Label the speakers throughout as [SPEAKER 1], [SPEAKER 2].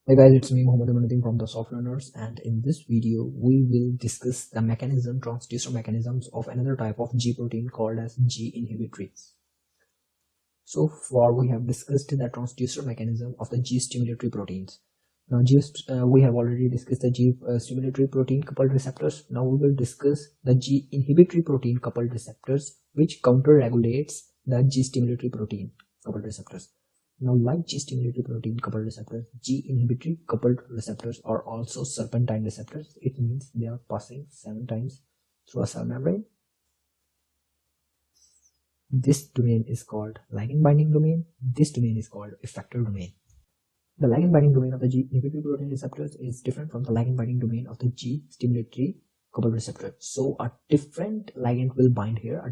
[SPEAKER 1] Hey guys, it's me Mohammed Amanuddin from the Soft Learners, and in this video we will discuss the transducer mechanisms of another type of G protein called as G-inhibitory. So far we have discussed the transducer mechanism of the G-stimulatory proteins. Now we have already discussed the G-stimulatory protein coupled receptors. Now we will discuss the G-inhibitory protein coupled receptors, which counter-regulates the G-stimulatory protein coupled receptors. Now, like G-stimulatory protein coupled receptors, G-inhibitory coupled receptors are also serpentine receptors. It means they are passing 7 times through a cell membrane. This domain is called ligand binding domain. This domain is called effector domain. The ligand binding domain of the G-inhibitory protein receptors is different from the ligand binding domain of the G-stimulatory coupled receptor. So a different ligand will bind here,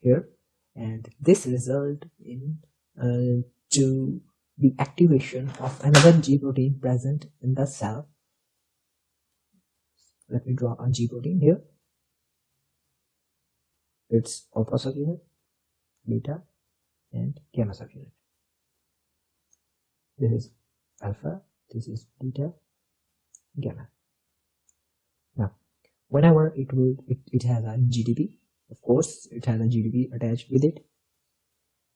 [SPEAKER 1] here, and this result in to the activation of another G protein present in the cell. Let me draw a G protein here. It's alpha subunit, beta, and gamma subunit. This is alpha, this is beta, gamma. Now, whenever it has a GDP, of course, it has a GDP attached with it.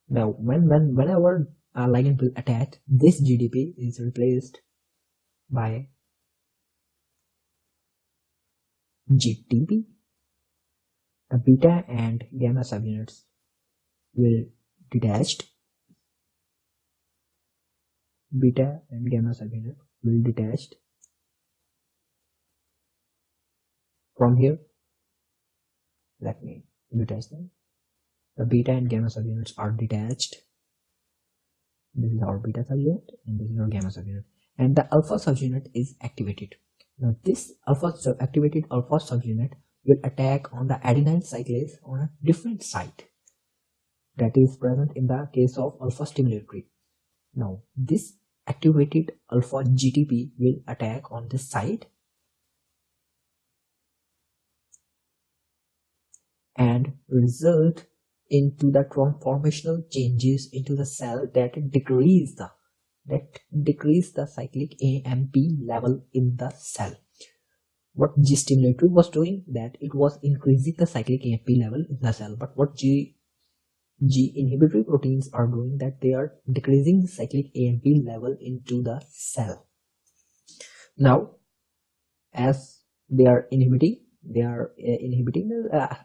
[SPEAKER 1] Now, whenever a ligand will attach, this GDP is replaced by GTP. The beta and gamma subunits will detached. Beta and gamma subunit will detached from here. Let me detach them. The beta and gamma subunits are detached. This is our beta subunit and this is our gamma subunit. And the alpha subunit is activated. Now this activated alpha subunit will attack on the adenyl cyclase on a different site that is present in the case of alpha stimulatory. Now this activated alpha GTP will attack on this site and result into the transformational changes into the cell that decrease the cyclic AMP level in the cell. What G-stimulatory was doing, that it was increasing the cyclic AMP level in the cell, but what G-inhibitory proteins are doing, that they are decreasing the cyclic AMP level into the cell. Now, as they are inhibiting the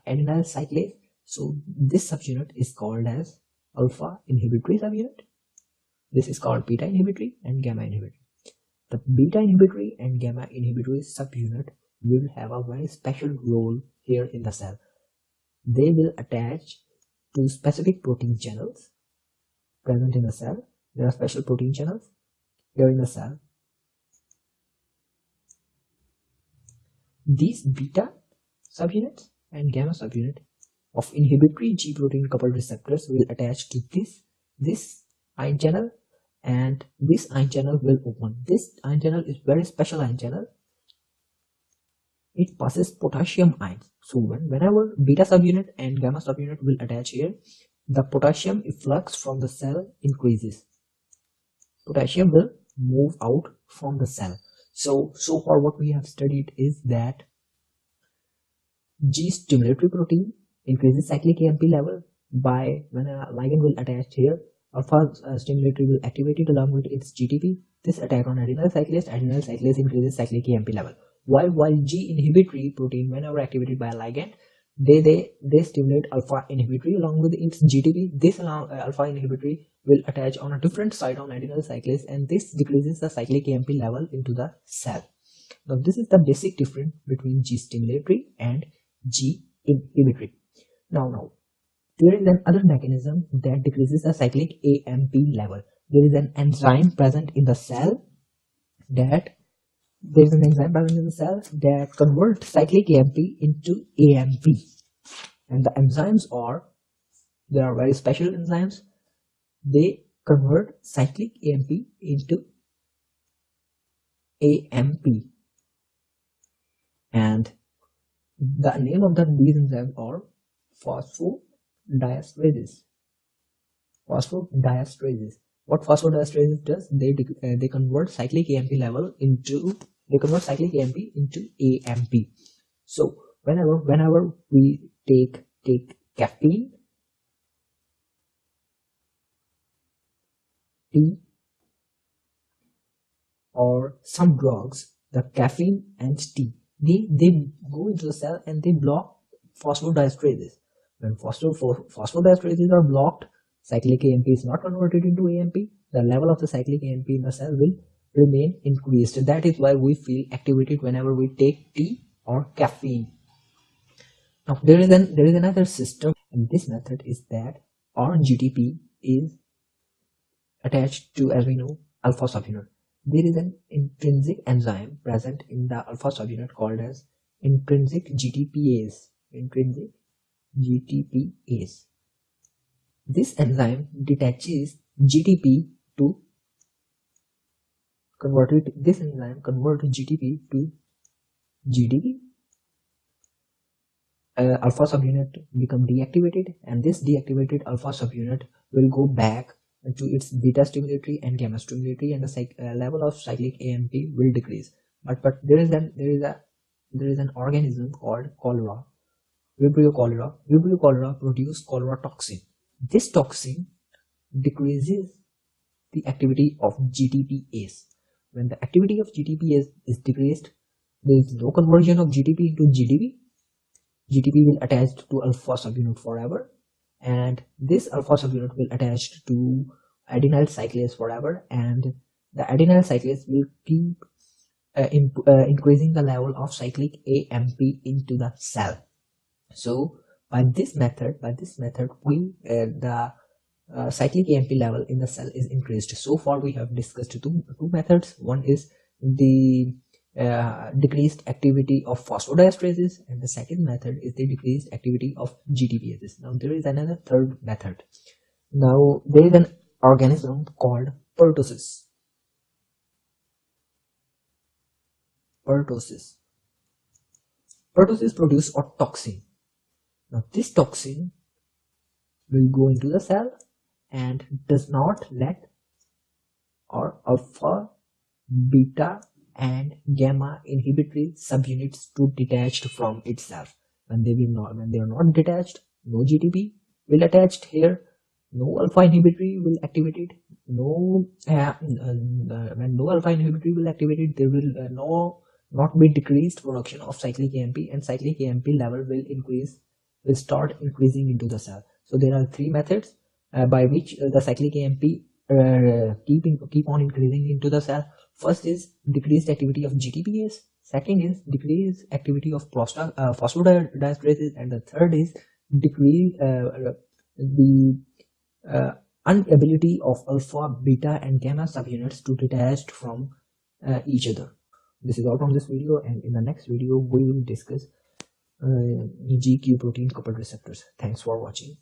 [SPEAKER 1] adenyl cyclase, so this subunit is called as alpha inhibitory subunit. This is called beta inhibitory and gamma inhibitory. The beta inhibitory and gamma inhibitory subunit will have a very special role here in the cell. They will attach to specific protein channels present in the cell. There are special protein channels here in the cell. These beta subunits and gamma subunit of inhibitory G protein coupled receptors will attach to this ion channel, and this ion channel will open. This ion channel is very special ion channel. It passes potassium ions. So whenever beta subunit and gamma subunit will attach here, the potassium efflux from the cell increases. Potassium will move out from the cell. So far what we have studied is that G-stimulatory protein increases cyclic AMP level by when a ligand will attach here. Alpha stimulatory will activate it along with its GTP. This attack on adenyl cyclase increases cyclic AMP level. While G-inhibitory protein, whenever activated by a ligand, they stimulate alpha inhibitory along with its GTP. This alpha inhibitory will attach on a different site on adenyl cyclase, and this decreases the cyclic AMP level into the cell. Now this is the basic difference between G-stimulatory and G-inhibitory. Now there is another mechanism that decreases the cyclic AMP level. There is an enzyme present in the cell that converts cyclic AMP into AMP, and the enzymes they are very special enzymes. They convert cyclic AMP into AMP, and the name of these enzymes are phosphodiesterase. What phosphodiesterase does, they convert cyclic AMP level into AMP. So whenever we take caffeine, tea, or some drugs, the caffeine and tea, they go into the cell and they block phosphodiesterases. When phosphodiesterases are blocked, cyclic AMP is not converted into AMP. The level of the cyclic AMP in the cell will remain increased. That is why we feel activated whenever we take tea or caffeine. Now there is another system, and this method is that our GTP is attached to, as we know, alpha subunit. There is an intrinsic enzyme present in the alpha subunit called as intrinsic GTPase. This enzyme detaches GTP to convert GTP to GDP. Alpha subunit become deactivated, and this deactivated alpha subunit will go back to its beta stimulatory and gamma stimulatory, and the level of cyclic AMP will decrease. But there is an organism called cholera. Vibrio cholera produce cholera toxin. This toxin decreases the activity of GTPase. When the activity of GTPase is decreased, there is no conversion of GTP into GDP. GTP will attach to alpha subunit forever, and this alpha subunit will attach to adenyl cyclase forever, and the adenyl cyclase will keep increasing the level of cyclic AMP into the cell. So by this method, the cyclic AMP level in the cell is increased. So far we have discussed two methods. One is the decreased activity of phosphodiesterases, and the second method is the decreased activity of GTPases. Now there is another third method. Now there is an organism called pertussis. Pertussis produce a toxin. Now this toxin will go into the cell and does not let our alpha, beta and gamma inhibitory subunits to detach from itself. When they are not detached, no GTP will attach here, no alpha inhibitory will activate it. When no alpha inhibitory will activate it, there will not be decreased production of cyclic AMP, and cyclic AMP level will start increasing into the cell. So there are three methods by which the cyclic AMP keep on increasing into the cell. First is decreased activity of GTPase, second is decreased activity of phosphodiesterases, and the third is the inability of alpha, beta and gamma subunits to detach from each other. This is all from this video, and in the next video we will discuss GQ protein coupled receptors. Thanks for watching.